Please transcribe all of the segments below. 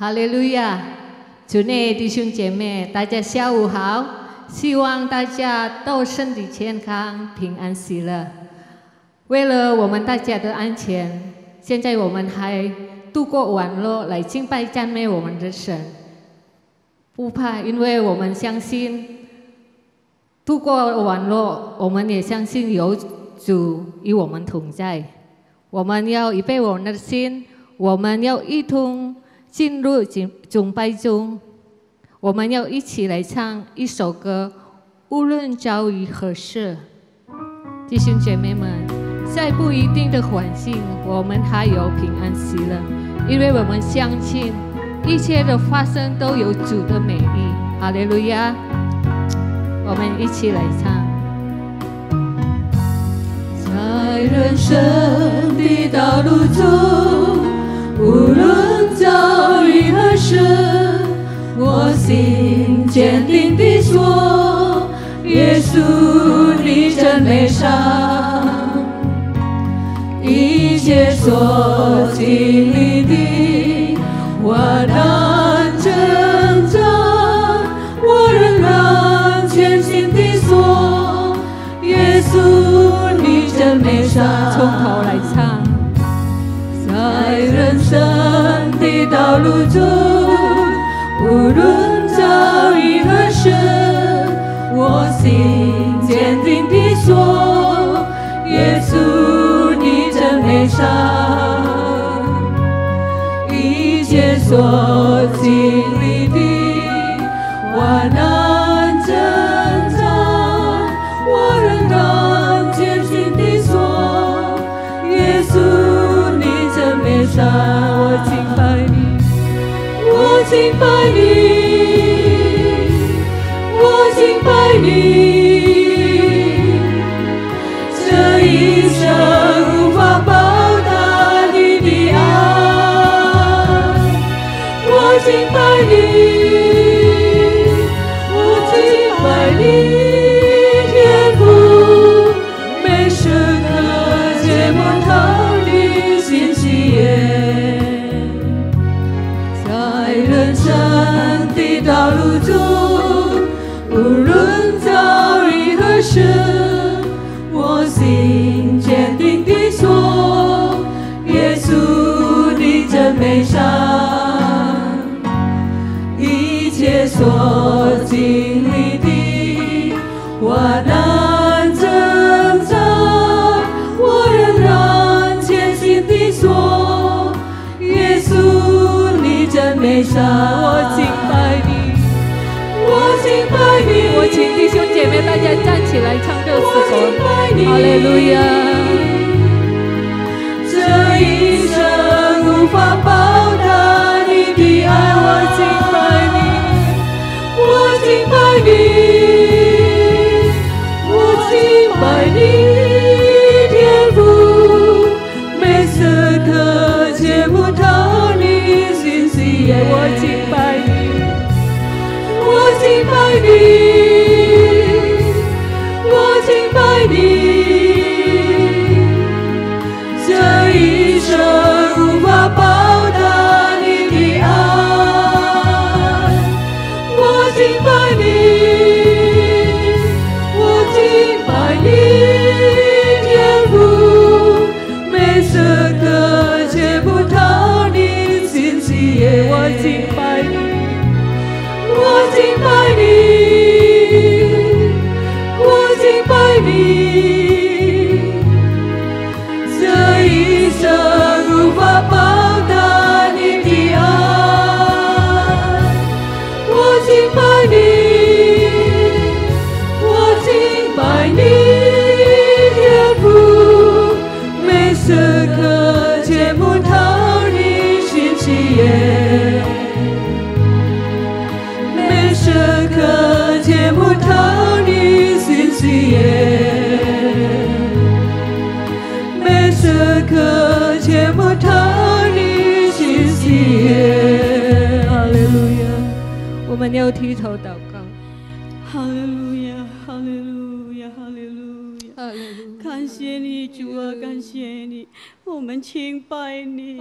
哈利路亚！主内弟兄姐妹，大家下午好，希望大家都身体健康、平安喜乐。为了我们大家的安全，现在我们还渡过网络来敬拜赞美我们的神。不怕，因为我们相信渡过网络，我们也相信有主与我们同在。我们要预备我们的心，我们要一同进入崇拜中。我们要一起来唱一首歌，无论遭遇何事。弟兄姐妹们，在不一定的环境，我们还有平安喜乐，因为我们相信一切的发生都有主的美意。哈利路亚！我们一起来唱。在人生的道路中，无论遭遇何事，我心坚定地说，耶稣你真美善。一切所经历的患难挣扎，我仍然全心地说，耶稣你真美善。从头来唱。在人生的道路中，无论遭遇何事，我心坚定地说，耶稣你真美善。一切所经历的患难挣扎，我仍然坚信地说，耶稣你真美善。我敬拜你，我敬拜你，我敬拜你，这一生无法报答你的爱。我敬拜你，我敬拜你，天父，每时刻皆蒙讨你心喜悦。在人生的道路中，无论遭遇何事，我心坚定地说，耶稣你真美善。一切所经历的患难挣扎，我仍然坚信地说，耶稣你真美善。我敬拜你，我敬拜你。我请弟兄姐妹大家站起来唱这首歌。哈利路亚！这一生无法报答你的爱。我敬拜你，我敬拜你，我敬拜你，天父，每时刻皆不讨你心喜悦。我敬拜你，我敬拜你，我敬拜你，这一生无法报答你的爱。我敬拜你，我敬拜你，天父，每时刻皆不讨你心喜悦。我敬拜你，我敬拜你，我敬拜你，这一生无法报答你的爱。我敬拜你，我敬拜你，天父，每时刻皆不讨你心喜悦。每时刻皆不讨你心喜悦，每时刻皆不讨你心喜悦。哈利路亚，我们要低头祷告。哈利路亚，哈利路亚，哈利路亚。感谢你，主啊，感谢你，我们敬拜你，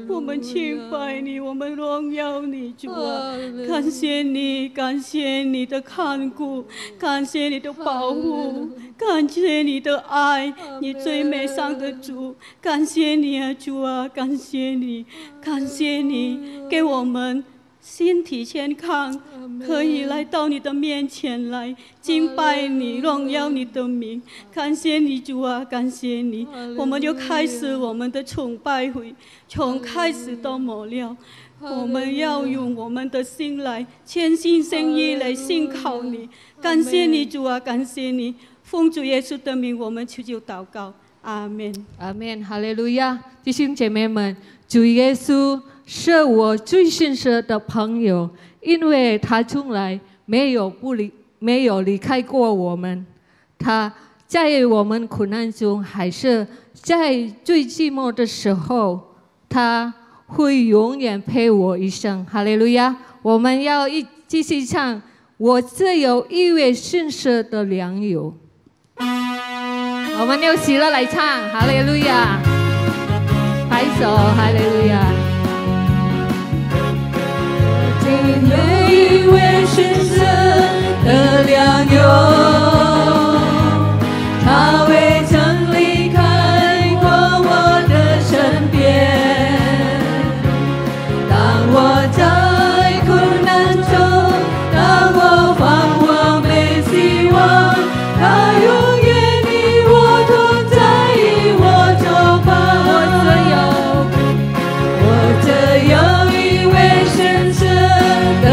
我们敬拜你，我们荣耀你，主啊，感谢你，感谢你的看顾，感谢你的保护，感谢你的爱，你最美善的主，感谢你啊，主啊，感谢你，感谢你给我们身体健康，可以来到你的面前来敬拜你，荣耀你的名。感谢你，主啊，感谢你。我们就开始我们的崇拜会，从开始到末了，我们要用我们的心来全心全意来信靠你。感谢你，主啊，感谢你。奉主耶稣的名，我们求祷告，阿门，阿门，哈利路亚！弟兄姐妹们，主耶稣是我最信实的朋友，因为他从来没有离开过我们。他在我们苦难中，还是在最寂寞的时候，他会永远陪我一生。哈利路亚！我们要继续唱，我只有一位信实的良友。我们用喜乐来唱，哈利路亚！拍手，哈利路亚！只有一位信实的良友，他未曾离开过我的身边。当我在困难中，当我彷徨没希望，他永远与我同在，与我作伴。我只有一位信实的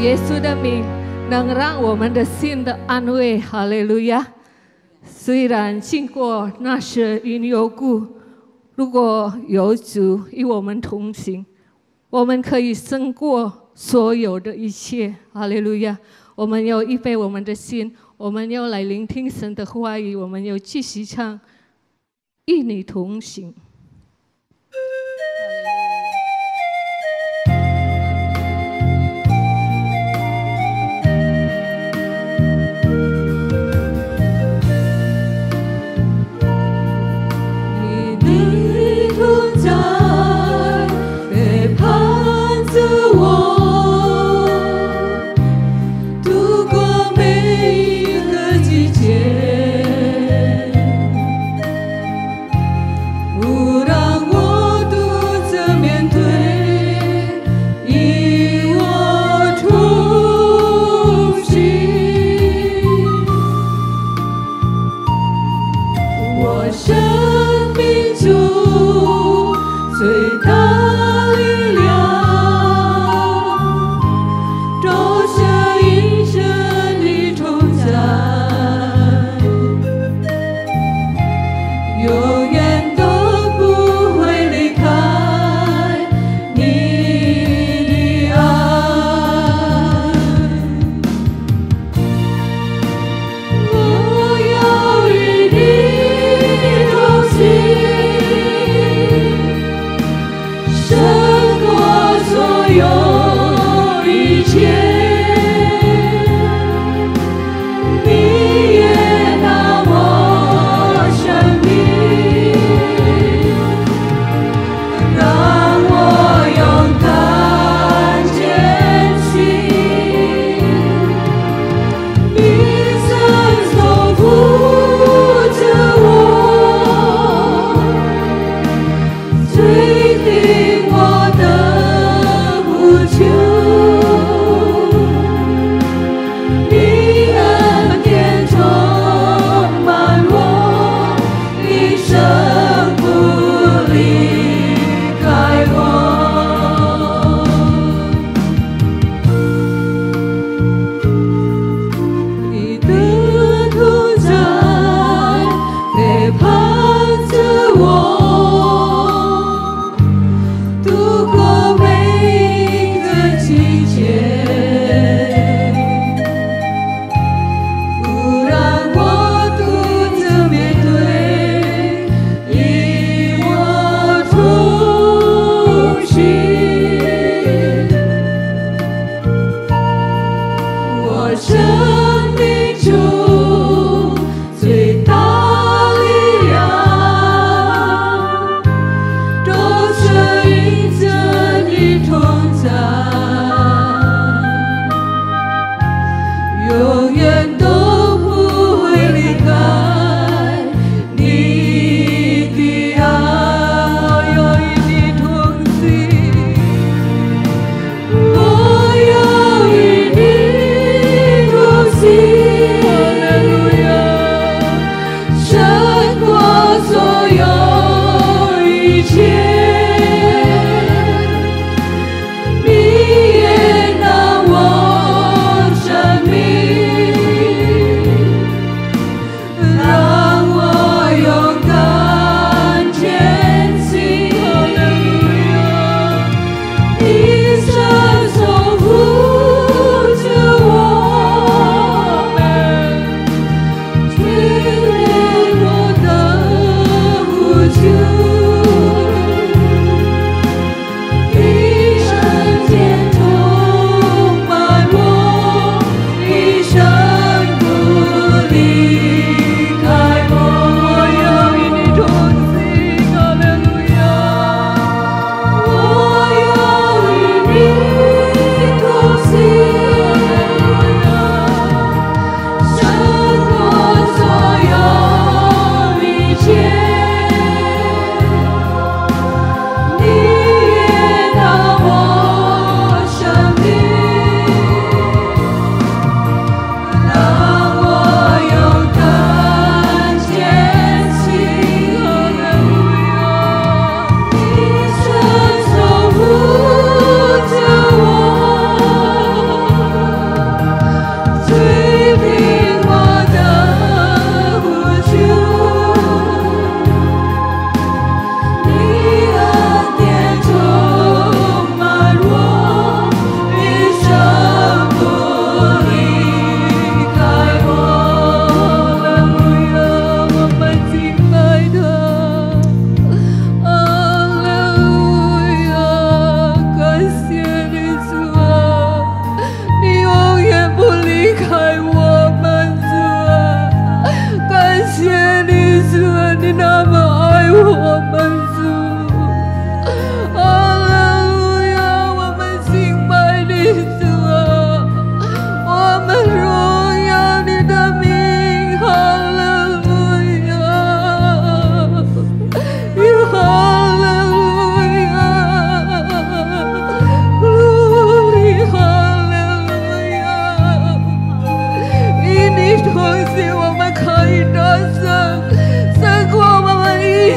耶稣的名能让我们的心的安慰。哈利路亚！虽然经过那些因由故，如果有主与我们同行，我们可以胜过所有的一切。哈利路亚！我们要预备我们的心，我们要来聆听神的话语，我们要继续唱与你同行。无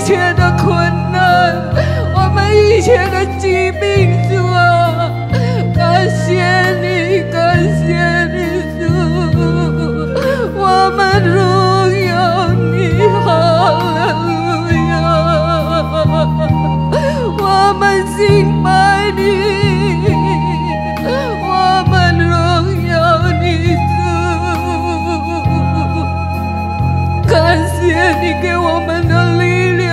切的困难，我们一切的疾病，主啊，感谢你，感谢你，主，我们荣耀你，哈利路亚，我们敬拜你，我们荣耀你，主，感谢你给我们的力量，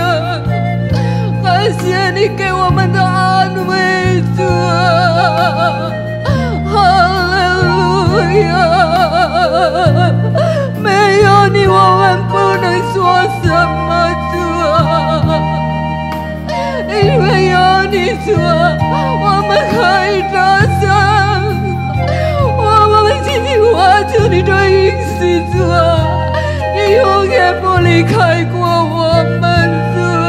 感谢你给我们的安慰，主啊，哈利路亚！没有你，我们不能说什么，主啊，因为有你，主啊，我们可以得胜，我们紧紧握住你的应许，主啊，你永远不离开过我们，主啊，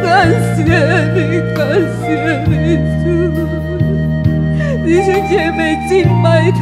感谢你，感谢你，主，弟兄姐妹敬拜他。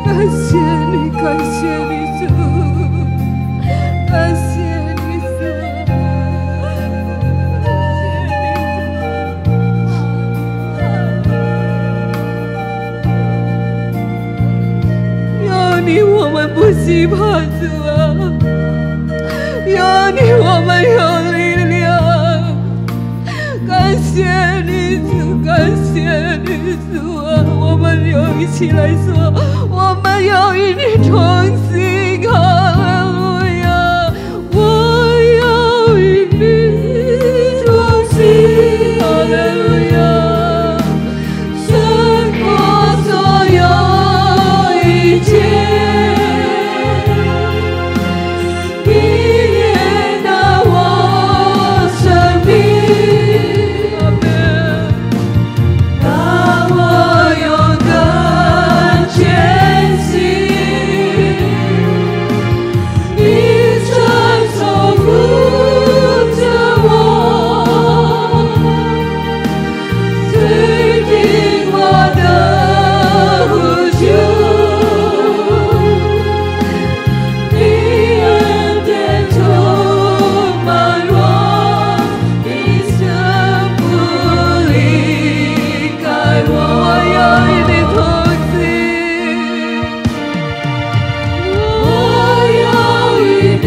感谢你，感谢你，主，感谢你，主，有你我们不惧怕，主啊，有你我们有力量，感谢你，主，感谢你，主啊，我们又一起来说，我们要与你同行，哈利路亚，我要与你同行，哈利路亚，胜过所有一切，你也拿我生命，让我勇敢前行，你伸手扶着我，垂听我的呼求，你恩典充满我，一生不离开我，我要与你同行，我要与你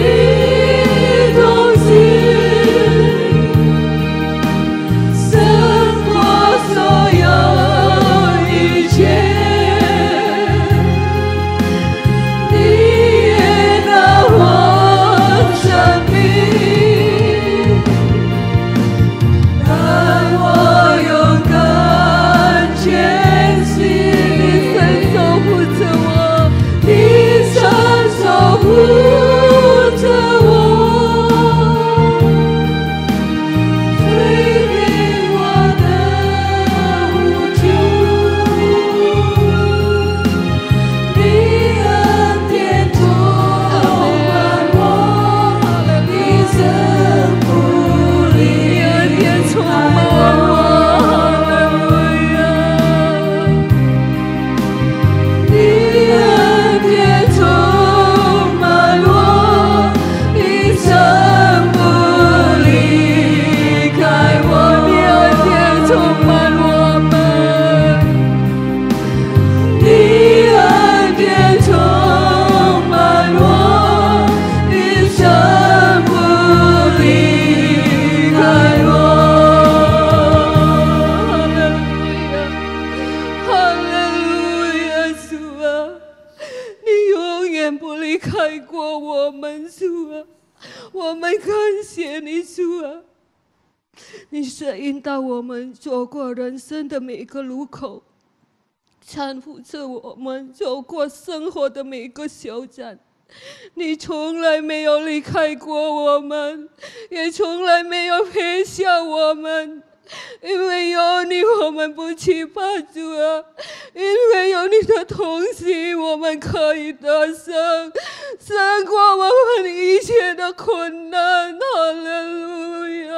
同行，胜过所有一切，你也拿我生命，让我勇敢前行，你伸手扶着我，你伸手扶着我，垂听我的呼求，你恩典充满我，一生不离开我，你恩典充满我，一生不离开我，你恩典充满我们，你恩典充满我，一生不离开我。哈利路亚，主啊，你永远不离开过我们，主啊，我们感谢你，主啊，你是引导我们走过人生的每一个路口，搀扶着我们走过生活的每一个小站。你从来没有离开过我们，也从来没有撇下我们。因为有你，我们不惧怕，主啊！因为有你的同行，我们可以得胜，胜过我们一切的困难。哈利路亚，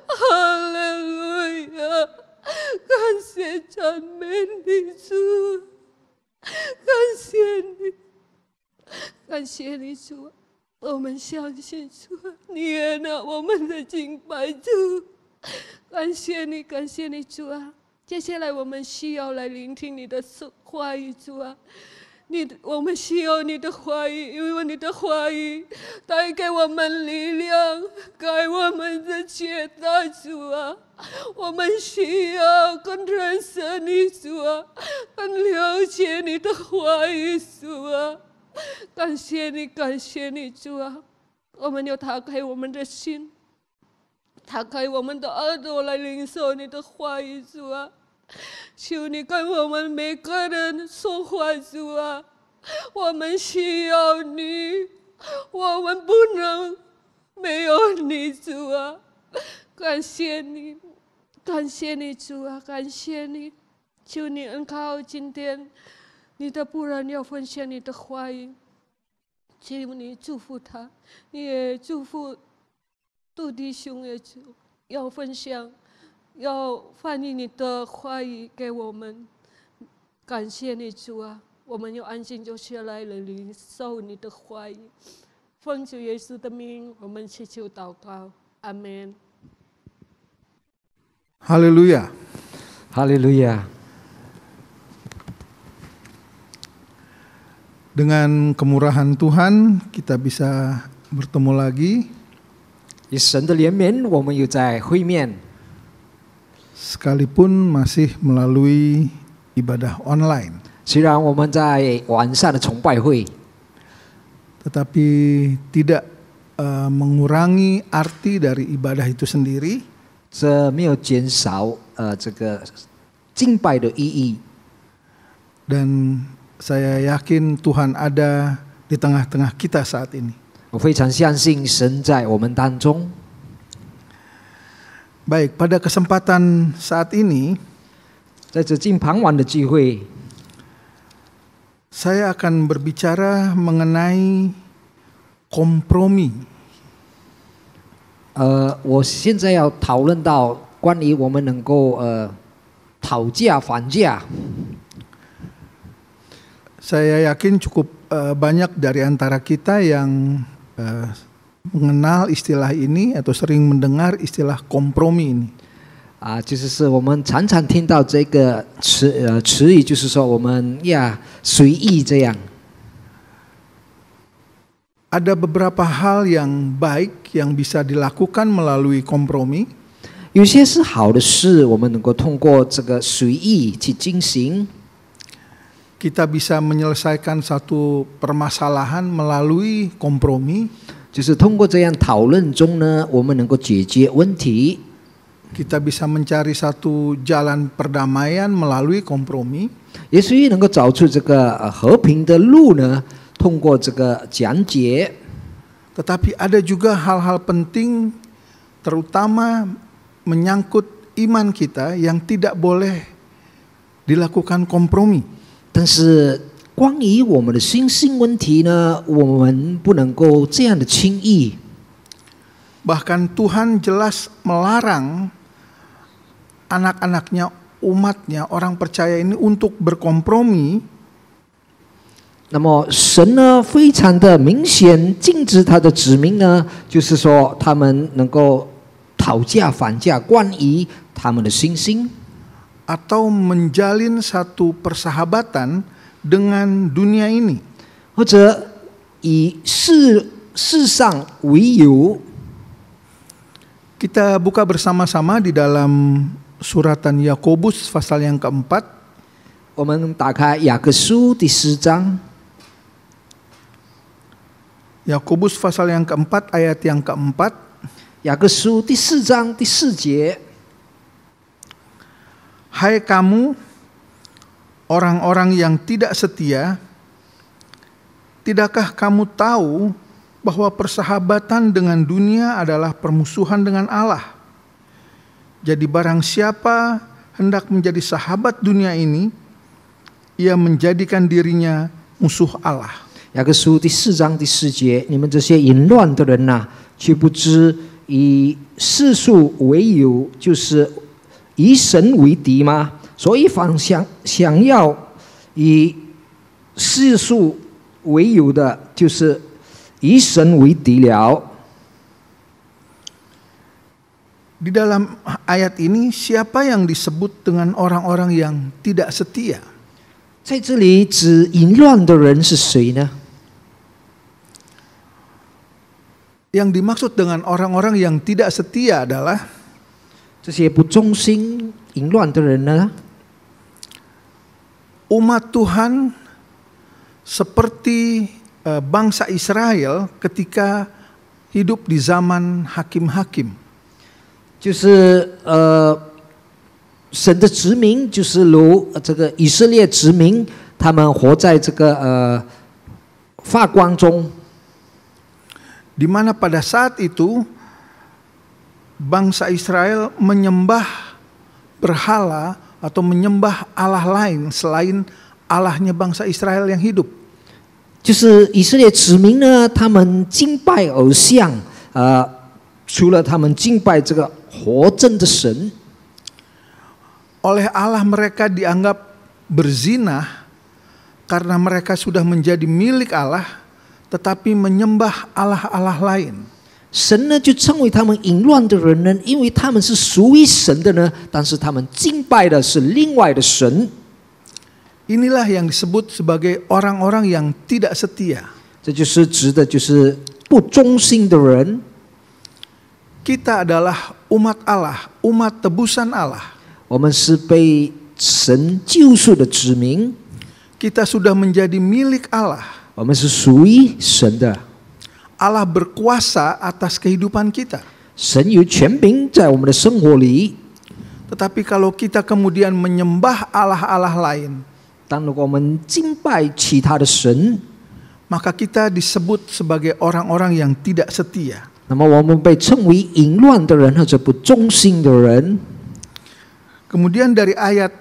哈利路亚！感谢赞美你，主，感谢你，感谢你，主。我们相信主，你悦纳我们的敬拜，主。感谢你，感谢你，主啊！接下来我们需要来聆听你的话语，主啊！我们需要你的话语，因为你的话语带给我们力量，给我们的解答，主啊！我们需要更认识你，主啊，更了解你的话语，主啊！感谢你，感谢你，主啊！我们要打开我们的心，打开我们的耳朵来领受你的话语，主啊！求你跟我们每个人说话，主啊！我们需要你，我们不能没有你，主啊！感谢你，感谢你，主啊！感谢你，求你恩靠今天你的仆人要分享你的话语，求你祝福他，你也祝福杜弟兄也要分享，要翻译你的话语给我们。感谢你，主啊！我们要安静就下来了，领受你的话语。奉主耶稣的名，我们祈求祷告，阿们。哈利路亚，哈利路亚。Dengan kemurahan Tuhan, kita bisa bertemu lagi. 以神的怜悯，我们又在会面。Sekalipun masih melalui ibadah online. 虽然我们在晚上的崇拜会， tetapi tidak mengurangi arti dari ibadah itu sendiri. 这没有减少这个敬拜的意义。 Dan saya yakin Tuhan ada di tengah-tengah kita saat ini. 我非常相信神在我们当中。 Baik, pada kesempatan saat ini, 在这近傍晚的聚会， saya akan berbicara mengenai kompromi. 我现在要讨论到关于我们能够讨价还价。 Saya yakin cukup banyak dari antara kita yang mengenal istilah ini atau sering mendengar istilah kompromi ini. 就是我们常常听到这个词语，就是说我们要随意这样。 Ada beberapa hal yang baik yang bisa dilakukan melalui kompromi. 有些是好的事，我们能够通过这个随意去进行。 Kita bisa menyelesaikan satu permasalahan melalui kompromi. 就是通过这样讨论中呢，我们能够解决问题。 Kita bisa mencari satu jalan perdamaian melalui kompromi. 也所以能够找出这个和平的路呢，通过这个讲解。 Tetapi ada juga hal-hal penting, terutama menyangkut iman kita yang tidak boleh dilakukan kompromi. 但是关于我们的心性问题呢，我们不能够这样的轻易。 Bahkan Tuhan jelas melarang anak-anaknya, umatnya, orang percaya ini untuk berkompromi. 那么神呢，非常的明显禁止他的子民呢，就是说他们能够讨价还价，关于他们的信心。 Atau menjalin satu persahabatan dengan dunia ini. 或者以世上为友。 Kita buka bersama-sama di dalam suratan Yakobus pasal yang keempat. 我们打开雅各书第4章。 Yakobus pasal yang keempat ayat yang keempat. 雅各书第4章第4节。 Hai kamu orang-orang yang tidak setia, tidakkah kamu tahu bahwa persahabatan dengan dunia adalah permusuhan dengan Allah? Jadi barang siapa hendak menjadi sahabat dunia ini, ia menjadikan dirinya musuh Allah. 雅各书第4章第4节，你们这些淫乱的人呐，却不知以世俗为友，就是以神为敌吗？所以想要以世俗为友的，就是以神为敌了。 Di dalam ayat ini siapa yang disebut dengan orang-orang yang tidak setia? 在这里指淫乱的人是谁呢？ Yang dimaksud dengan orang-orang yang tidak setia adalah 这些不忠心、淫乱的人呢？ umat Tuhan seperti bangsa Israel ketika hidup di zaman hakim-hakim. 就是神的殖民，就是如这个以色列殖民，他们活在这个发光中。 Di mana pada saat itu bangsa Israel menyembah berhala atau menyembah Allah lain selain Allahnya bangsa Israel yang hidup. 就是以色列子民呢，他们敬拜偶像，除了他们敬拜这个活真的神， Oleh Allah mereka dianggap berzina karena mereka sudah menjadi milik Allah, tetapi menyembah Allah-Allah lain. 神呢就称为他们淫乱的人呢，因为他们是属于神的呢，但是他们敬拜的是另外的神。 Inilah yang disebut sebagai orang-orang yang tidak setia. 这就是指的就是不忠心的人。 Kita adalah umat Allah, umat tebusan Allah. 我们是被神救赎的子民， Kita sudah menjadi milik Allah. 我们是属于神的。 Allah berkuasa atas kehidupan kita. 神有权柄在我们的生活里， Tetapi kalau kita kemudian menyembah Allah-Allah lain, 当如果我们敬拜其他的神， maka kita disebut sebagai orang-orang yang tidak setia. 那么我们被称为淫乱的人或者不忠心的人。 Kemudian dari ayat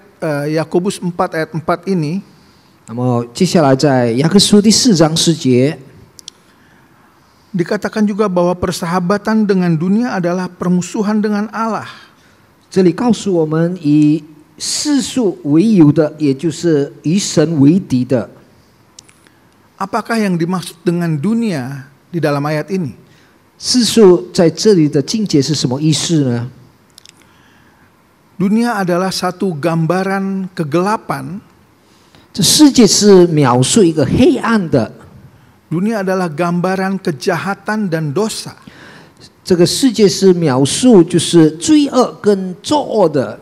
Yakobus 4 ayat 4 ini, 那么接下来在雅各书第4章10节， dikatakan juga bahwa persahabatan dengan dunia adalah permusuhan dengan Allah. 这里告诉我们，以世俗为友的，也就是以神为敌的。 Apakah yang dimaksud dengan dunia di dalam ayat ini? 世俗在这里的境界是什么意思呢？ Dunia adalah satu gambaran kegelapan. 这世界是描述一个黑暗的， Dunia adalah gambaran kejahatan dan dosa. 这个世界是描述就是罪恶跟作恶的。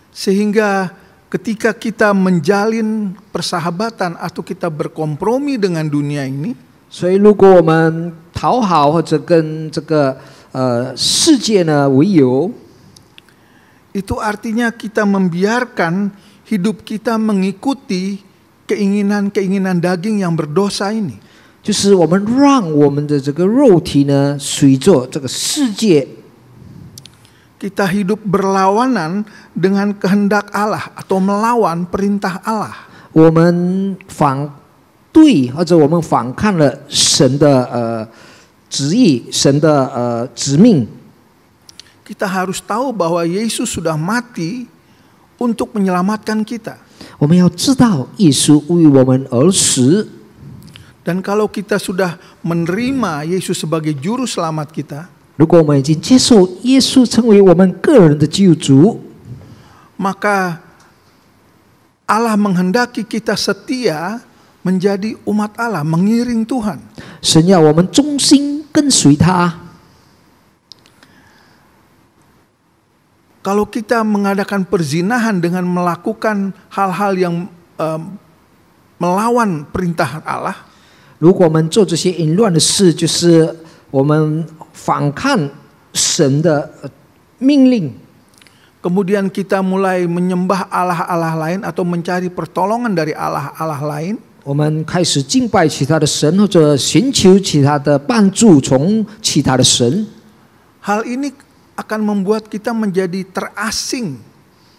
Sehingga ketika kita menjalin persahabatan atau kita berkompromi dengan dunia ini, 所以如果我们讨好或者跟这个世界呢为友， itu artinya kita membiarkan hidup kita mengikuti keinginan-keinginan daging yang berdosa ini. 就是我们让我们的这个肉体呢随着这个世界， Kita hidup berlawanan dengan kehendak Allah atau melawan perintah Allah. 我们反对或者我们反抗了神的旨意，神的旨命。 Kita harus tahu bahwa Yesus sudah mati untuk menyelamatkan kita. 我们要知道耶稣为我们而死。 Dan kalau kita sudah menerima Yesus sebagai juru selamat kita, 如果我们已经接受耶稣成为我们个人的救主， maka Allah menghendaki kita setia menjadi umat Allah, mengiring Tuhan. 神要我们忠心跟随他。 Kalau kita mengadakan perzinahan dengan melakukan hal-hal yang melawan perintah Allah, 如果我们做这些淫乱的事，就是我们反抗神的命令。kemudian kita mulai menyembah Allah-Allah lain atau mencari pertolongan dari Allah-Allah lain, 我们开始敬拜其他的神，或者寻求其他的帮助从其他的神。 hal ini akan membuat kita menjadi terasing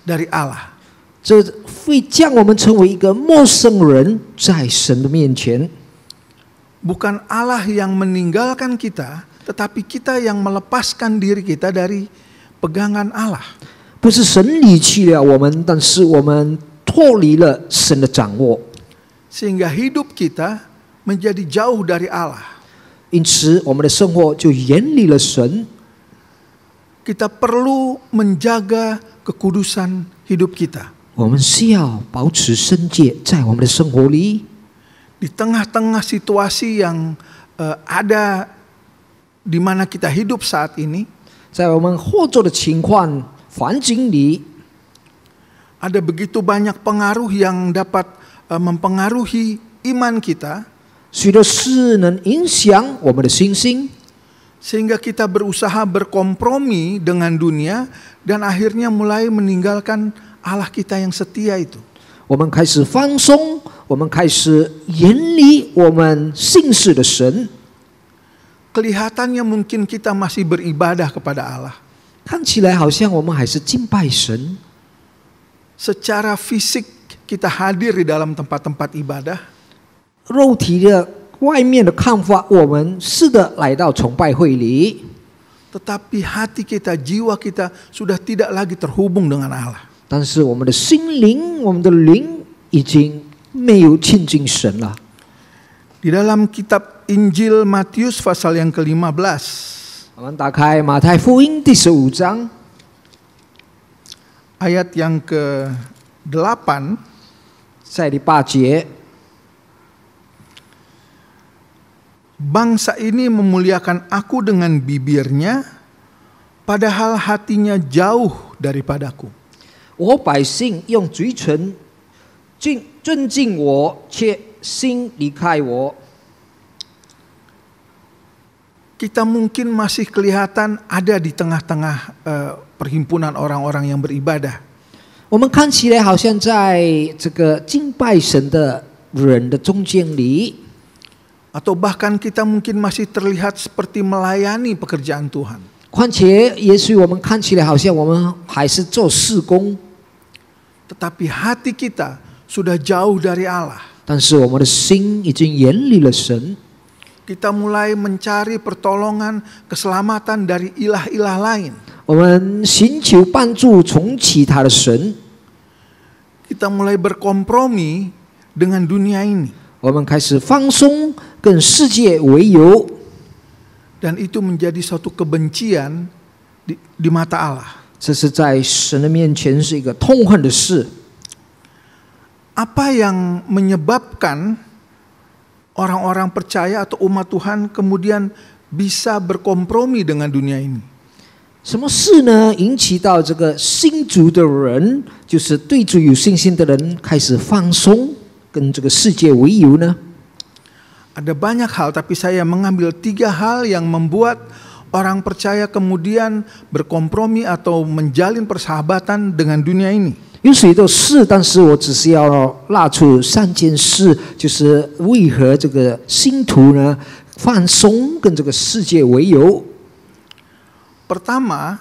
dari Allah. 这会将我们成为一个陌生人，在神的面前。 Bukan Allah yang meninggalkan kita, tetapi kita yang melepaskan diri kita dari pegangan Allah. 不是神离弃了我们，但是我们脱离了神的掌握， Sehingga hidup kita menjadi jauh dari Allah. 因此我们的生活就远离了神。 Kita perlu menjaga kekudusan hidup kita. 我们需要保持圣洁在我们的生活里。 Di tengah-tengah situasi yang ada di mana kita hidup saat ini, 在我们活着的情况环境里， ada begitu banyak pengaruh yang dapat mempengaruhi iman kita, 许多事能影响我们的信心， sehingga kita berusaha berkompromi dengan dunia dan akhirnya mulai meninggalkan Allah kita yang setia itu. 我们开始放松，我们开始远离我们信实的神。 Kelihatannya mungkin kita masih beribadah kepada Allah. 看起来好像我们还是敬拜神， Secara fisik kita hadir di dalam tempat-tempat ibadah, 肉体的外面的看法，我们是的来到崇拜会里， tetapi hati kita, jiwa kita sudah tidak lagi terhubung dengan Allah. 但是我们的心灵，我们的灵已经没有亲近神了。 Di dalam kitab Injil Matius pasal yang ke-15, 我们打开马太福音第15章 ayat yang ke-8, 在第8节， bangsa ini memuliakan aku dengan bibirnya, padahal hatinya jauh daripadaku. 我百姓用嘴唇尊敬我，却心离开我。 Kita mungkin masih kelihatan ada di tengah-tengah perhimpunan orang-orang yang beribadah. 我们看起来好像在这个敬拜神的人的中间里， Atau bahkan kita mungkin masih terlihat seperti melayani pekerjaan Tuhan. 况且也许我们看起来好像我们还是做事工， Tetapi hati kita sudah jauh dari Allah. 但是我们的心已经远离了神。 Kita mulai mencari pertolongan, keselamatan dari ilah-ilah lain. 我们寻求帮助从其他的神， Kita mulai berkompromi dengan dunia ini. 我们开始放松，跟世界为友， Dan itu menjadi suatu kebencian di mata Allah. 这是在神的面前是一个痛恨的事。 Apa yang menyebabkan orang-orang percaya atau umat Tuhan kemudian bisa berkompromi dengan dunia ini? 什么事呢？引起到这个信主的人，就是对主有信心的人，开始放松，跟这个世界为友呢？ Ada banyak hal, tapi saya mengambil 3 hal yang membuat orang percaya kemudian berkompromi atau menjalin persahabatan dengan dunia ini. 有许多事，但是我只是要拉出3件事，就是为何这个信徒呢放松，跟这个世界为友。 Pertama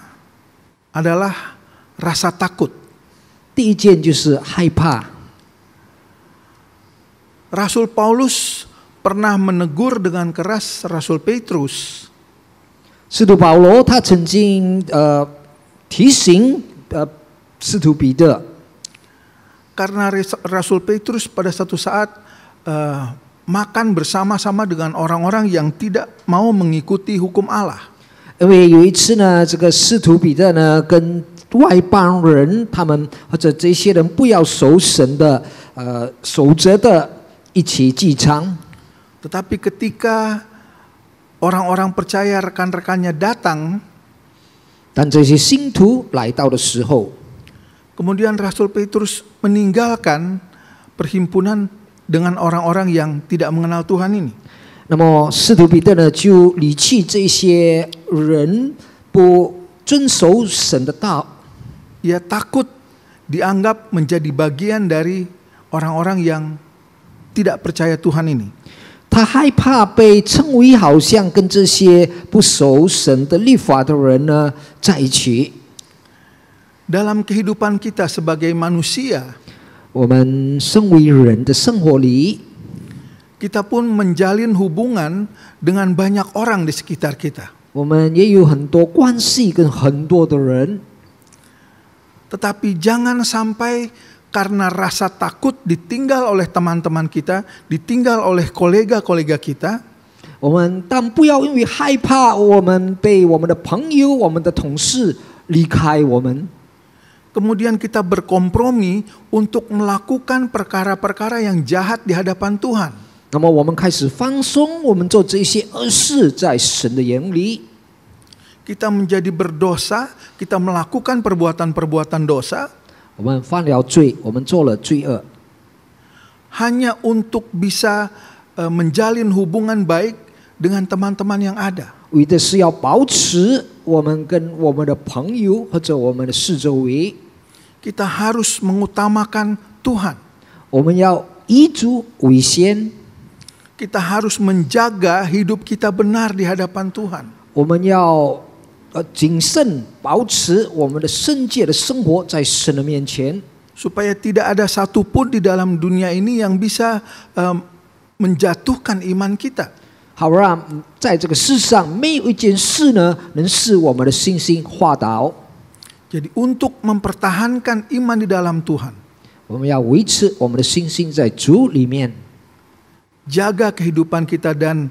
adalah rasa takut. 第一件就是害怕。 Rasul Paulus pernah menegur dengan keras Rasul Petrus. 使徒保罗他曾经提醒使徒彼得， Karena Rasul Petrus pada satu saat makan bersama-sama dengan orang-orang yang tidak mau mengikuti hukum Allah. 因为有一次呢，这个使徒彼得呢跟外邦人他们或者这些人不要守神的守则的一起聚餐。 Tetapi ketika orang-orang percaya rekan-rekannya datang, 当这些信徒来到的时候， kemudian Rasul Petrus meninggalkan perhimpunan dengan orang-orang yang tidak mengenal Tuhan ini. 那么使徒彼得呢就离弃这些人不遵守神的道。ia takut dianggap menjadi bagian dari orang-orang yang tidak percaya Tuhan ini. 他害怕被称为好像跟这些不守神的律法的人呢在一起。 Dalam kehidupan kita sebagai manusia, 我们身为人的生活里， kita pun menjalin hubungan dengan banyak orang di sekitar kita. 我们也有很多关系跟很多的人， Tetapi jangan sampai karena rasa takut ditinggal oleh teman-teman kita, ditinggal oleh kolega-kolega kita, 我们但不要因为害怕我们被我们的朋友、我们的同事离开我们， kemudian kita berkompromi untuk melakukan perkara-perkara yang jahat di hadapan Tuhan. 那么我们开始放松，我们做这些恶事，在神的眼里， Kita menjadi berdosa, kita melakukan perbuatan-perbuatan dosa 我们犯了罪，我们做了罪恶， hanya untuk bisa menjalin hubungan baik dengan teman-teman yang ada. 为的是要保持我们跟我们的朋友或者我们的四周围， Kita harus mengutamakan Tuhan. 我们要以主为先， Kita harus menjaga hidup kita benar di hadapan Tuhan. 我们要谨慎保持我们的圣洁的生活在神的面前， Supaya tidak ada satupun di dalam dunia ini yang bisa menjatuhkan iman kita. 好让在这个世上没有一件事呢能使我们的信心滑倒。 Jadi untuk mempertahankan iman di dalam Tuhan, 我们要维持我们的信心在主里面， jaga kehidupan kita dan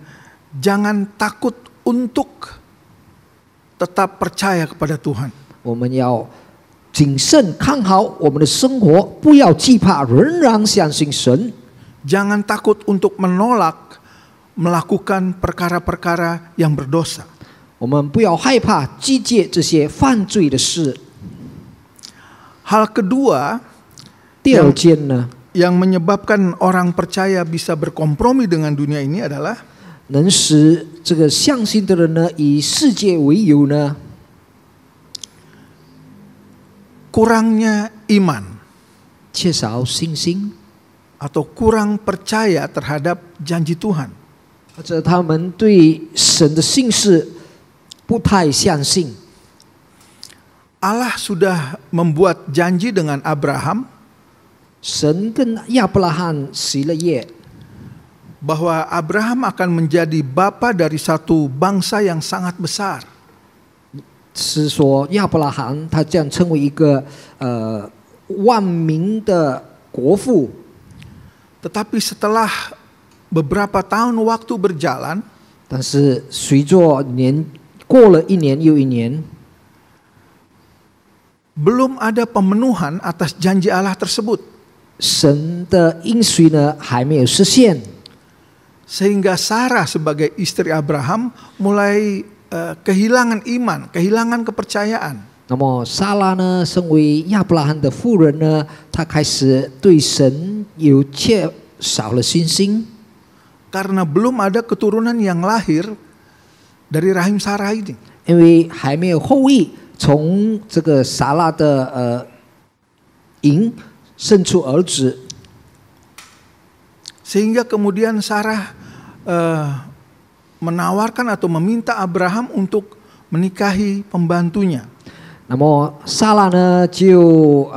jangan takut untuk tetap percaya kepada Tuhan. 我们要谨慎看好我们的生活，不要惧怕，仍然相信神。 Jangan takut untuk menolak melakukan perkara-perkara yang berdosa. 我们不要害怕拒绝这些犯罪的事。 Hal kedua 第二件呢， yang menyebabkan orang percaya bisa berkompromi dengan dunia ini adalah 能使这个相信的人呢以世界为友呢， kurangnya iman 缺少信心， atau kurang percaya terhadap janji Tuhan. 或者他们对神的信是不太相信。 Allah sudah membuat janji dengan Abraham 神跟亚伯拉罕许了约， bahwa Abraham akan menjadi bapa dari satu bangsa yang sangat besar. 是说亚伯拉罕他将成为一个万民的国父。 Tetapi setelah beberapa tahun waktu berjalan, 但是随着过了一年又一年， belum ada pemenuhan atas janji Allah tersebut. 神的应许呢还没有实现， Sehingga Sarah sebagai istri Abraham mulai kehilangan iman, kehilangan kepercayaan. 那么撒拉呢，身为亚伯拉罕的妇人呢，她开始对神有缺少了信心， Karena belum ada keturunan yang lahir dari rahim Sarah ini. 因为还没有后裔从这个撒拉的营生出儿子， Sehingga kemudian Sarah menawarkan atau meminta Abraham untuk menikahi pembantunya. 那么撒拉呢就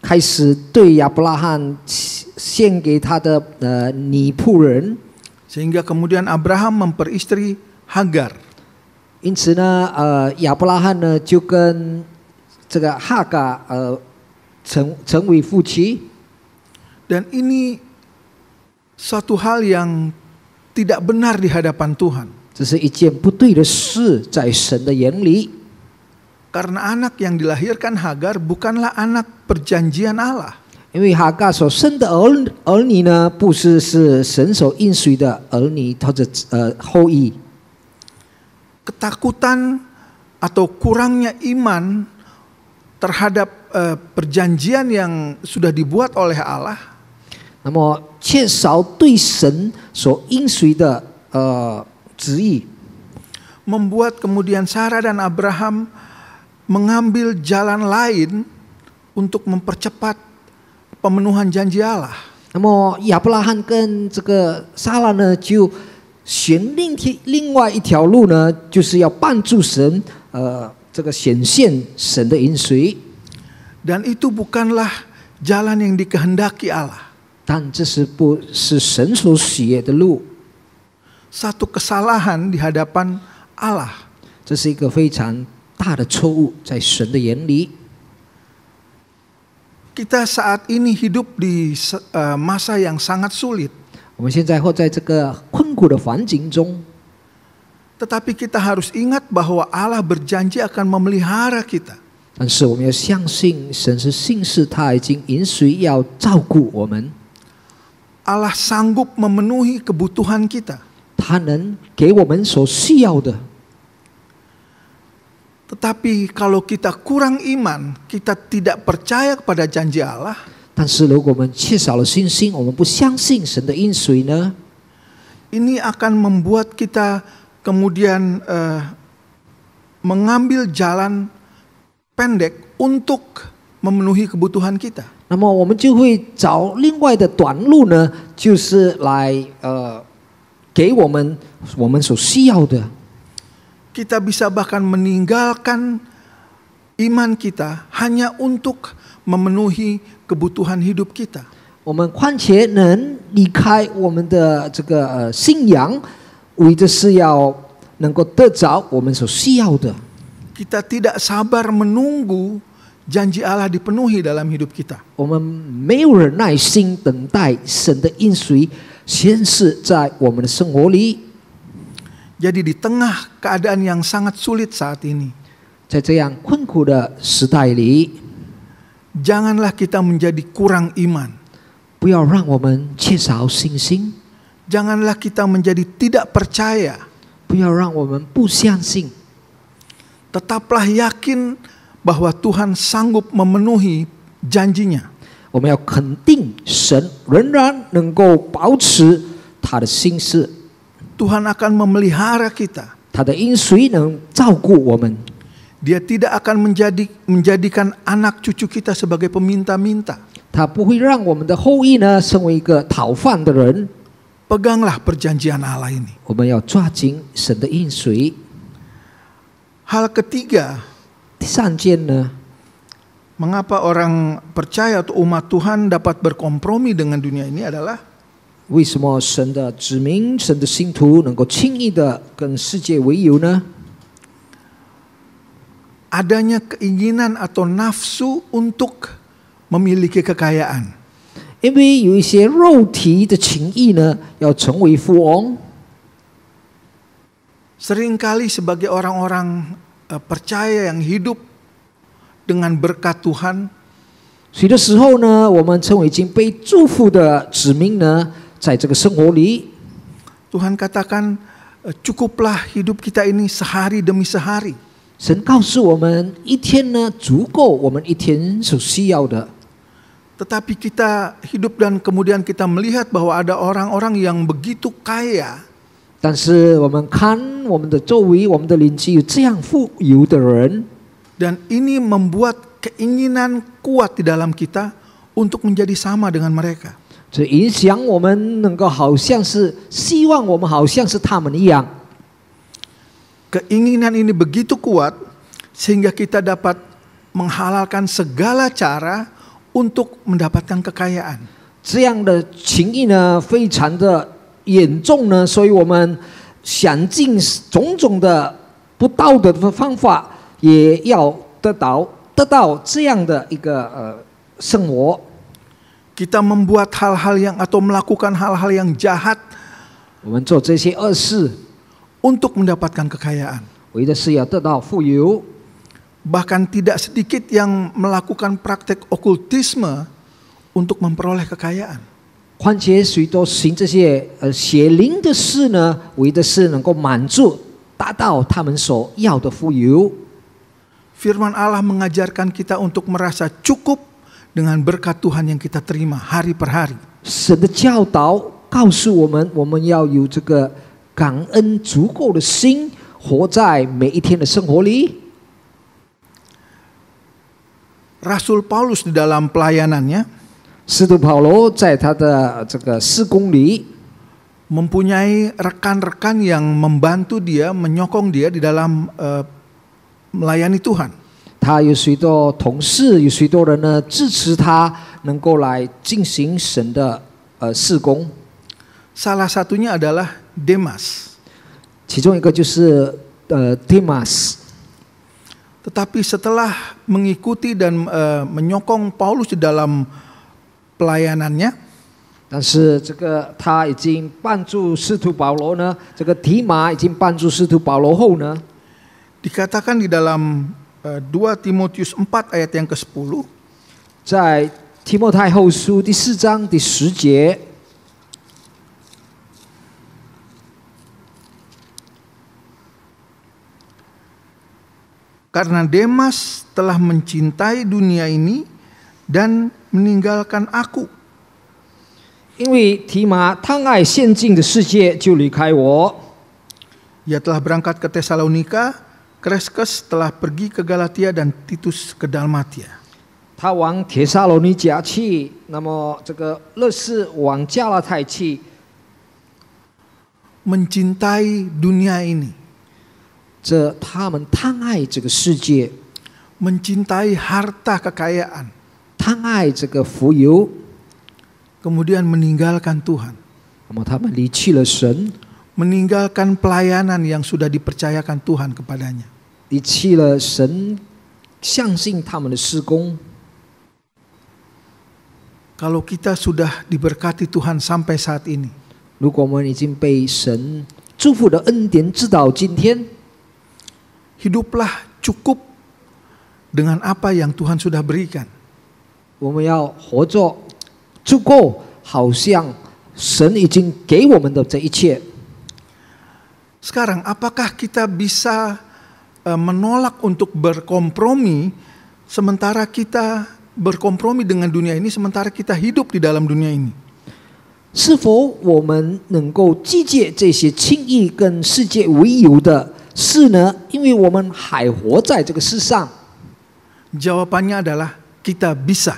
开始对亚伯拉罕献给他的女仆人， Sehingga kemudian Abraham memperistri Hagar. 因此呢亚伯拉罕呢就跟这个哈嘎成为夫妻。 Dan ini suatu hal yang tidak benar di hadapan Tuhan. 这是一件不对的事，在神的眼里。 Karena anak yang dilahirkan Hagar bukanlah anak perjanjian Allah. 因为哈嘎所生的儿女呢，不是神所应许的儿女或者后裔。 Ketakutan atau kurangnya iman terhadap perjanjian yang sudah dibuat oleh Allah 那么缺少对神所应许的旨意， membuat kemudian Sarah dan Abraham mengambil jalan lain untuk mempercepat pemenuhan janji Allah. 那么亚伯拉罕跟这个撒拉呢，就选另外一条路呢，就是要帮助神，这个显现神的应许。 Dan itu bukanlah jalan yang dikehendaki Allah. 但这不是神所喜悦的路， Satu kesalahan di hadapan Allah. 这是一个非常大的错误，在神的眼里。 Kita saat ini hidup di masa yang sangat sulit. 我们现在活在这个困苦的环境中， Tetapi kita harus ingat bahwa Allah berjanji akan memelihara kita. 但是我们要相信神是信实，他已经允许要照顾我们， Allah sanggup memenuhi kebutuhan kita. 他能给我们所需要的。 Tetapi kalau kita kurang iman, kita tidak percaya kepada janji Allah, 但是如果我们缺少了信心，我们不相信神的应许呢， ini akan membuat kita kemudian mengambil jalan pendek untuk memenuhi kebutuhan kita. 那么我们就会找另外的短路呢，就是来给我们所需要的。 Kita bisa bahkan meninggalkan iman kita hanya untuk memenuhi kebutuhan hidup kita. 我们况且能离开我们的这个信仰，为的是要能够得着我们所需要的。 Kita tidak sabar menunggu janji Allah dipenuhi dalam hidup kita. 我们没有人耐心等待神的应许显示在我们的生活里。 Jadi di tengah keadaan yang sangat sulit saat ini, 在这样困苦的时代里， janganlah kita menjadi kurang iman. 不要让我们缺少信心， Janganlah kita menjadi tidak percaya. 不要让我们不相信。 Tetaplah yakin bahwa Tuhan sanggup memenuhi janjinya. 我们要肯定神仍然能够保持他的心思， Tuhan akan memelihara kita. 他的应许能照顾我们。 Dia tidak akan menjadikan anak cucu kita sebagai peminta-minta. 他不会让我们的后裔呢成为一个讨饭的人。 Peganglah perjanjian Allah ini. 我们要抓紧神的应许。 Hal ketiga, 第三件呢， mengapa orang percaya atau umat Tuhan dapat berkompromi dengan dunia ini adalah 为什么神的子民、神的信徒能够轻易的跟世界为友呢？ adanya keinginan atau nafsu untuk memiliki kekayaan. 因为有一些肉体的情意呢，要成为富翁。 Seringkali sebagai orang-orang percaya yang hidup dengan berkat Tuhan, 许多时候呢，我们称为已经被祝福的子民呢，在这个生活里， Tuhan katakan cukuplah hidup kita ini sehari demi sehari. 神告诉我们，一天呢足够我们一天所需要的。 Tetapi kita hidup dan kemudian kita melihat bahwa ada orang-orang yang begitu kaya, 但是我们看我们的周围，我们的邻居有这样富有的人， dan ini membuat keinginan kuat di dalam kita untuk menjadi sama dengan mereka. 这影响我们能够好像是希望我们好像是他们一样。 Keinginan ini begitu kuat sehingga kita dapat menghalalkan segala cara untuk mendapatkan kekayaan. 这样的情谊呢，非常的严重呢，所以我们想尽种种的不道德的方法，也要得到这样的一个生活。 Kita membuat hal-hal yang atau melakukan hal-hal yang jahat 我们做这些恶事， untuk mendapatkan kekayaan. 为的是要得到富有。 Bahkan tidak sedikit yang melakukan praktek okultisme untuk memperoleh kekayaan. 况且许多行这些邪灵的事呢，为的是能够满足、达到他们所要的富有。 Firman Allah mengajarkan kita untuk merasa cukup dengan berkat Tuhan yang kita terima hari per hari. 神的教导告诉我们，我们要有这个感恩足够的心，活在每一天的生活里。Rasul Paulus di dalam pelayanannya 使徒保罗在他的这个事工里， mempunyai rekan-rekan yang membantu dia, menyokong dia di dalam melayani Tuhan. 他有许多同事，有许多人呢支持他，能够来进行神的事工。 Salah satunya adalah Demas. 其中一个就是Demas。 Tetapi setelah mengikuti dan menyokong Paulus di dalam pelayanannya, 但是这个他已经帮助使徒保罗呢，这个提马已经帮助使徒保罗后呢， dikatakan di dalam 2 Timotius 4 ayat yang ke-10, 在提摩太后书第4章第10节， karena Demas telah mencintai dunia ini dan meninggalkan aku. 因为提马贪爱现今的世界，就离开我。 Ia telah berangkat ke Tesalonika, Kreskes telah pergi ke Galatia dan Titus ke Dalmatia. 他往帖撒罗尼迦去，那么这个乐士往加拉太去。 Mencintai dunia ini, 这他们贪爱这个世界， mencintai harta kekayaan, 贪爱这个富有， kemudian meninggalkan Tuhan, 那么他们离弃了神， meninggalkan pelayanan yang sudah dipercayakan Tuhan kepadanya. 离弃了神相信他们的事工。 Kalau kita sudah diberkati Tuhan sampai saat ini, 如果我们已经被神祝福的恩典直到今天， hiduplah cukup dengan apa yang Tuhan sudah berikan. 我们要活着足够，好像神已经给我们的这一切。 Sekarang, apakah kita bisa menolak untuk berkompromi sementara kita berkompromi dengan dunia ini, sementara kita hidup di dalam dunia ini? 是否我们能够拒绝这些轻易跟世界为友的事呢？因为我们还活在这个世上。 Jawabannya adalah kita bisa.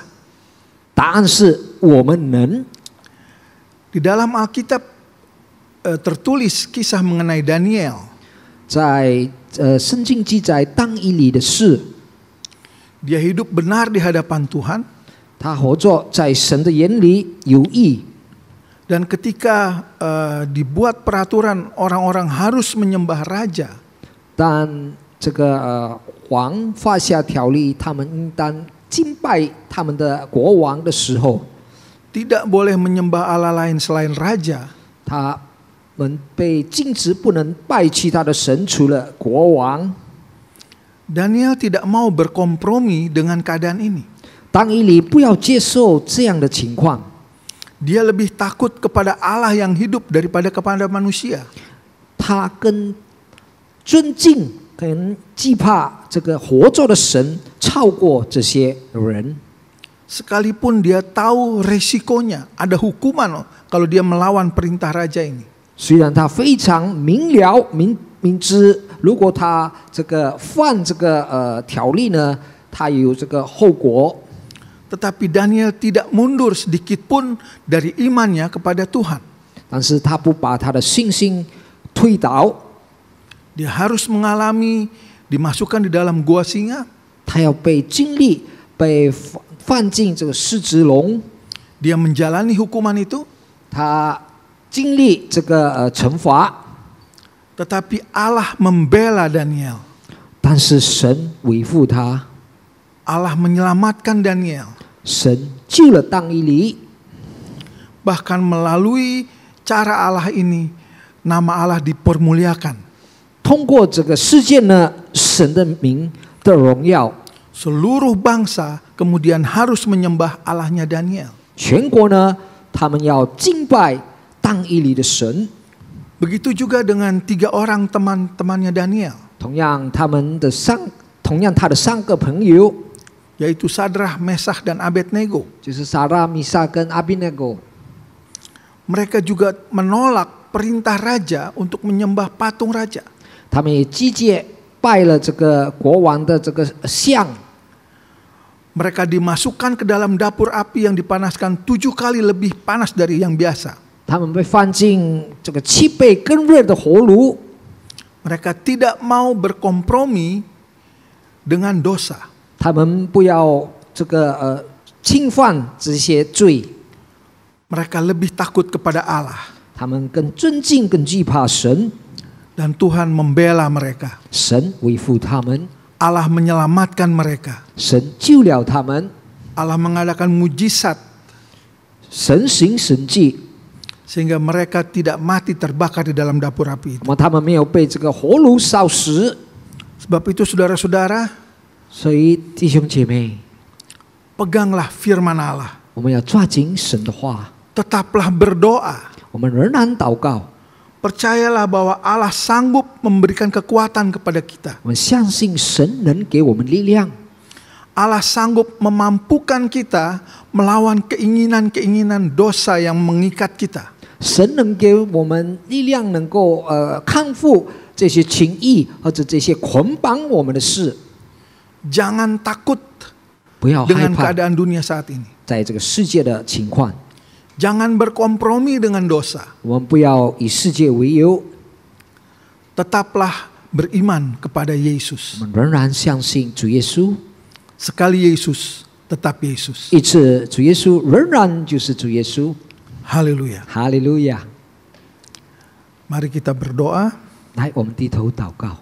答案是我们能。 Di dalam Alkitab tertulis kisah mengenai Daniel. 在圣经记载但以理的事， Dia hidup benar di hadapan Tuhan, 他活着在神的眼里有义。 dan ketika dibuat peraturan orang-orang harus menyembah raja, 但这个王发下条例，他们应当敬拜他们的国王的时候， tidak boleh menyembah Allah lain selain raja, 他们被禁止不能拜其他的神，除了国王。 Daniel tidak mau berkompromi dengan keadaan ini. 但以理不要接受这样的情况， Dia lebih takut kepada Allah yang hidup daripada kepada manusia. 他更尊敬、更惧怕这个活着的神，超过这些人。 Sekalipun dia tahu resikonya, ada hukuman kalau dia melawan perintah raja ini. 虽然他非常明知，如果他这个犯这个条例呢，他有这个后果。 Tetapi Daniel tidak mundur sedikit pun dari imannya kepada Tuhan. 但是他不把他的信心推倒， Dia harus mengalami dimasukkan di dalam gua singa. 他要被经历，被放进这个狮子笼， Dia menjalani hukuman itu. 他经历这个惩罚。 Tetapi Allah membela Daniel. 但是神维护他， Allah menyelamatkan Daniel. 神救了但以理。 Bahkan melalui cara Allah ini, nama Allah dipermuliakan. 通过这个事件呢，神的名的荣耀， Seluruh bangsa kemudian harus menyembah Allahnya Daniel. 全国呢，他们要敬拜但以理的神。 Begitu juga dengan 3 orang teman-temannya Daniel, 同样他的3个朋友， yaitu Sadrah, Mesach, dan Abednego. 就是撒拉、米撒跟阿比那哥， Mereka juga menolak perintah raja untuk menyembah patung raja. 他们也拒绝拜了这个国王的这个像。Mereka dimasukkan ke dalam dapur api yang dipanaskan 7 kali lebih panas dari yang biasa. 他们被放进这个7倍更热的火炉， Mereka tidak mau berkompromi dengan dosa. 他们不要这个侵犯这些罪， Mereka lebih takut kepada Allah. 他们更尊敬、更惧怕神， Dan Tuhan membela mereka. 神维护他们， Allah menyelamatkan mereka. 神救了他们， Allah mengadakan mujizat 神行神迹， sehingga mereka tidak mati terbakar di dalam dapur api itu. 那么他们没有被这个火炉烧死。 Sebab itu saudara-saudara, 所以弟兄姐妹， peganglah firman Allah. 我们要抓紧神的话， Tetaplah berdoa. 我们仍然祷告， Percayalah bahwa Allah sanggup memberikan kekuatan kepada kita. 我们相信神能给我们力量， Allah sanggup memampukan kita melawan keinginan-keinginan dosa yang mengikat kita. 神能给我们力量，能够康复这些情意或者这些捆绑我们的事。 Jangan takut 不要害 dengan 怕， keadaan dunia saat ini. 在这个世界的情况， Jangan berkompromi dengan dosa. 我们不要以世界为由， Tetaplah beriman kepada 我 Yesus. 们仍然相信主耶稣。 Sekali Yesus, tetap Yesus. 一次主耶稣仍然就是主耶稣。 Haleluya. 哈利路亚！ Mari kita berdoa. 来，我们低头祷告。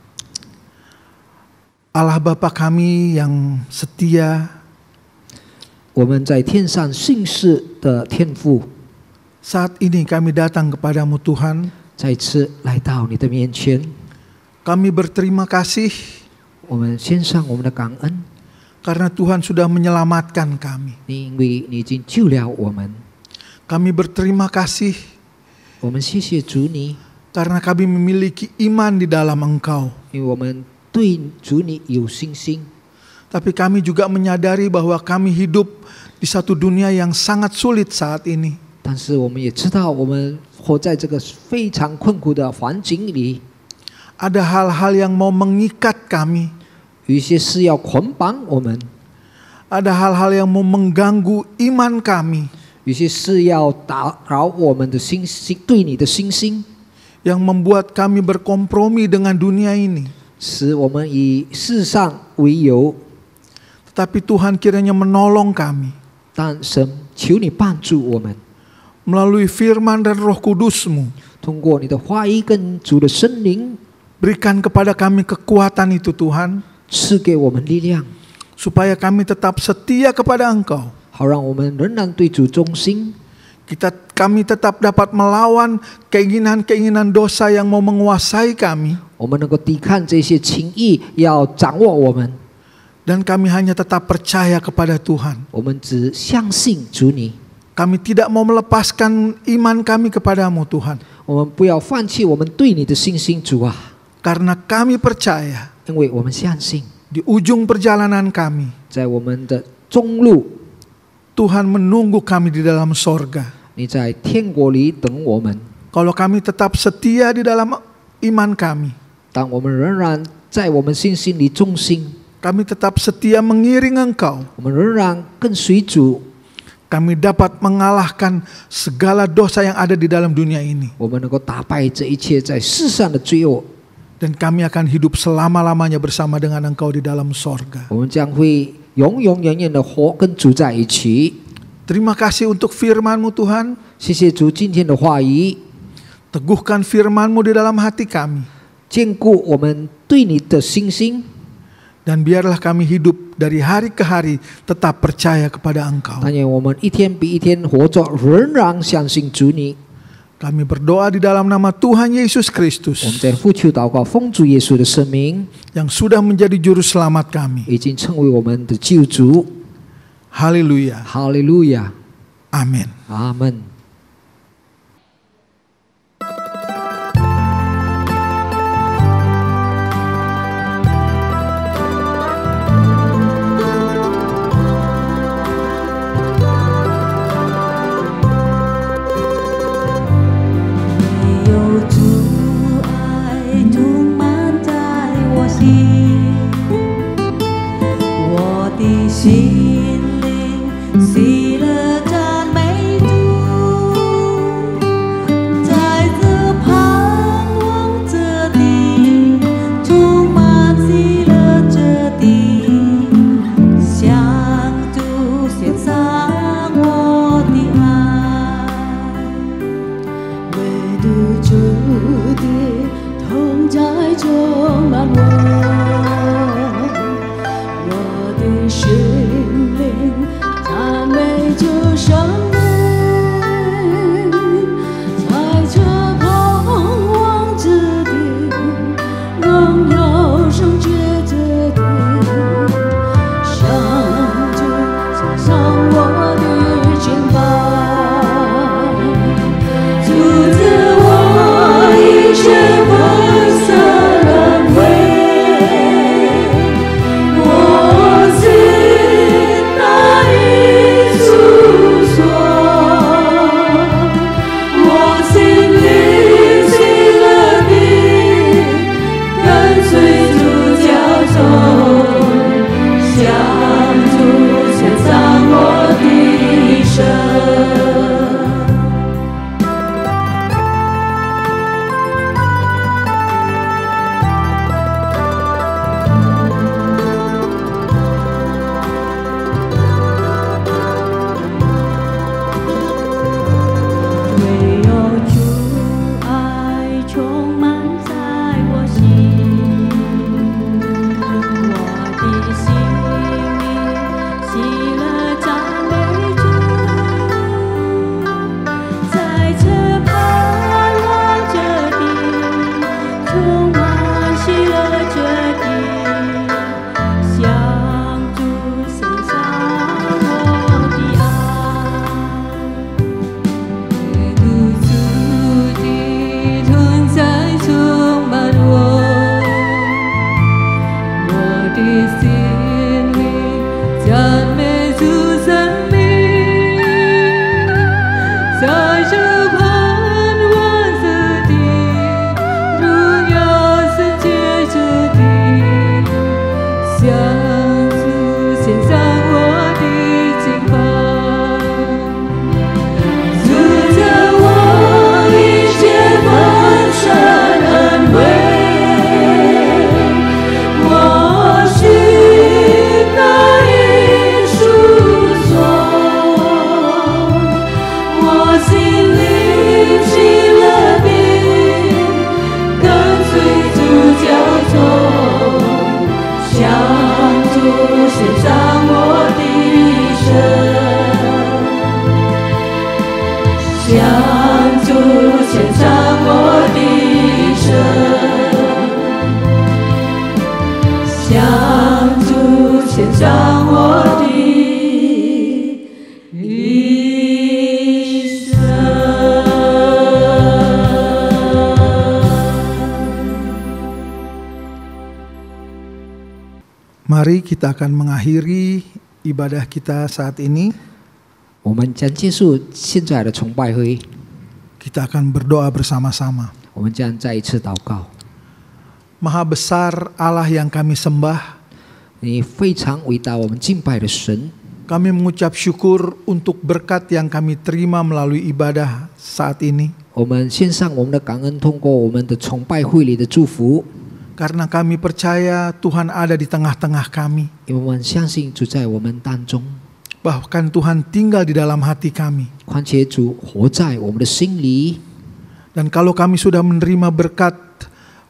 Allah Bapa kami yang setia, 我们在天上信实的天父， saat ini kami datang kepadamu Tuhan. 再次来到你的面前， Kami berterima kasih 我们献上我们的感恩， karena Tuhan sudah menyelamatkan kami. 因为你已经救了我们。 Kami berterima kasih 我们谢谢主你， karena kami memiliki iman di dalam Engkau. 因为我们对主你有信心。 Tapi kami juga menyadari bahwa kami hidup di satu dunia yang sangat sulit saat ini. 但是我们也知道，我们活在这个非常困苦的环境里， Ada hal-hal yang mau mengikat kami. 有一些事要捆绑我们， Ada hal-hal yang mau mengganggu iman kami. 有些事要打扰我们的信心，对你的信心， Yang membuat kami berkompromi dengan dunia ini. 使我们以世上为由。 Tetapi Tuhan kiranya menolong kami. 但神，求你帮助我们， Melalui firman dan roh kudus-Mu. 通过你的话语跟主的圣灵， Berikan kepada kami kekuatan itu Tuhan. 赐给我们力量， Supaya kami tetap setia kepada Engkau. 好让我们仍然对主忠心。 Kami tetap dapat melawan keinginan-keinginan dosa yang mau menguasai kami. 我们能够抵抗这些情意，要掌握我们。 Dan kami hanya tetap percaya kepada Tuhan. 我们只相信主你， Kami tidak mau melepaskan iman kami kepadamu Tuhan. 我们不要放弃我们对你的信心，主啊， Karena kami percaya 因为我们相信， di ujung perjalanan kami, 在我们的中路， Tuhan menunggu kami di dalam sorga. 你在天国里等我们。 Kalau kami tetap setia di dalam iman kami, 当我们仍然在我们信心里忠心， kami tetap setia mengiring Engkau, 我们仍然跟随主， kami dapat mengalahkan segala dosa yang ada di dalam dunia ini. 我们能够打败这一切在世上的罪恶， Dan kami akan hidup selama-lamanya bersama dengan Engkau di dalam sorga. 我们将会永永远远的活跟主在一起。 Terima kasih untuk firman-Mu Tuhan. 谢谢主今天的话语， Teguhkan firman-Mu di dalam hati kami. 坚固我们对你的信心。 Dan biarlah kami hidup dari hari ke hari tetap percaya kepada Engkau. 但愿我们一天比一天活着，仍然相信主你。 Kami berdoa di dalam nama Tuhan Yesus 我们 Kristus 在呼求祷告，奉主耶稣的圣名， yang sudah menjadi juru selamat kami. 已经成为我们的救主。 Haleluya. 哈利路亚， Amin. 阿门。没有阻碍充满在我心，我的心主的同在充满我的心灵赞美主生命，在这盼望之地，荣耀圣洁之地，向主献上我的敬拜。主赐我一切丰盛恩惠，我心难以诉说，我心里喜乐地跟随主教宗，向主献上我的生。唯有主爱充满在我心，我的心里喜乐赞美主，在这盼望着的，充满喜乐着的，向主献上我的爱。独自的同在充满我的心里赞美主生命，在这盼望之地，荣耀圣洁之地，向主献上我的敬拜。主赐我一切丰盛恩惠，我心难以诉说，我心里喜乐地跟随主教宗，向主献上我的生。向主献上我的生，向主献上我的一生。Mari kita akan mengakhiri ibadah kita saat ini. 我们将结束现在的崇拜会， Kita akan berdoa bersama-sama. 我们将再一次祷告。 Maha besar Allah yang kami sembah, 你非常伟大，我们敬拜的神， kami mengucap syukur untuk berkat yang kami terima melalui ibadah saat ini. 我们献上我们的感恩，通过我们的崇拜会里的祝福， Karena kami percaya Tuhan ada di tengah-tengah kami. 因为我们相信主在我们当中， Bahkan Tuhan tinggal di dalam hati kami. 况且主活在我们的心里。 Dan kalau kami sudah menerima berkat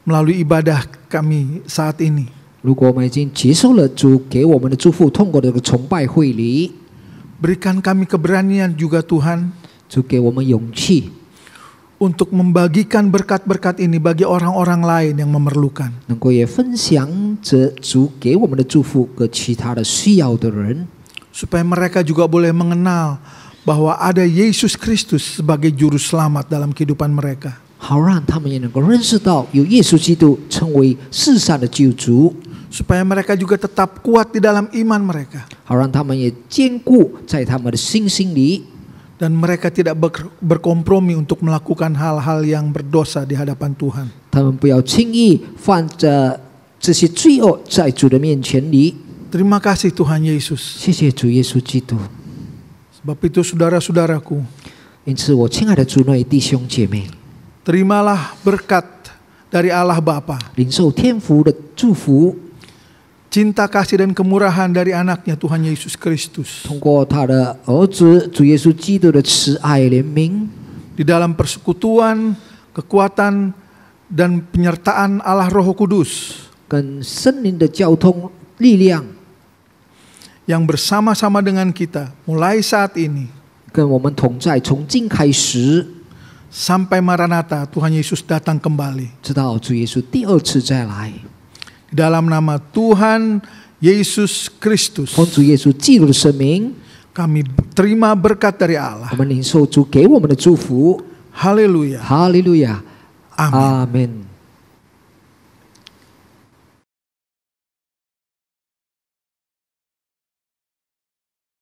melalui ibadah kami saat ini, 如果我们已经接受了主给我们的祝福，通过这个崇拜会里， berikan kami keberanian juga Tuhan 主给我们勇气， untuk membagikan berkat-berkat ini bagi orang-orang lain yang memerlukan. 能够也分享着主给我们的祝福给其他的需要的人， Supaya mereka juga boleh mengenal bahwa ada Yesus Kristus sebagai juru selamat dalam kehidupan mereka. 好让他们也能够认识到有耶稣基督成为世上的救主， Supaya mereka juga tetap kuat di dalam iman mereka. 好让他们也坚固在他们的信心里， Dan mereka tidak berkompromi untuk melakukan hal-hal yang berdosa di hadapan Tuhan. 他们不要轻易犯着这些罪恶在主的面前里。 Terima kasih Tuhan Yesus. 谢谢主耶稣基督。 Sebab itu saudara-saudaraku, 因此，我亲爱的主内弟兄姐妹， terimalah berkat dari Allah Bapa, 领受天父的祝福， cinta kasih dan kemurahan dari anaknya Tuhan Yesus Kristus. 通过他的儿子主耶稣基督的慈爱怜悯， Di dalam persekutuan kekuatan dan penyertaan Allah Roh Kudus 跟圣灵的交通力量， yang bersama-sama dengan kita mulai saat ini 跟我们同在，从今开始， sampai Maranatha Tuhan Yesus datang kembali. 直到主耶稣第二次再来。 Di dalam nama Tuhan Yesus Kristus 奉主耶稣基督的圣名， kami terima berkat dari Allah. 我们领受主给我们的祝福。 Haleluya. 哈利路亚， Amin. 阿门。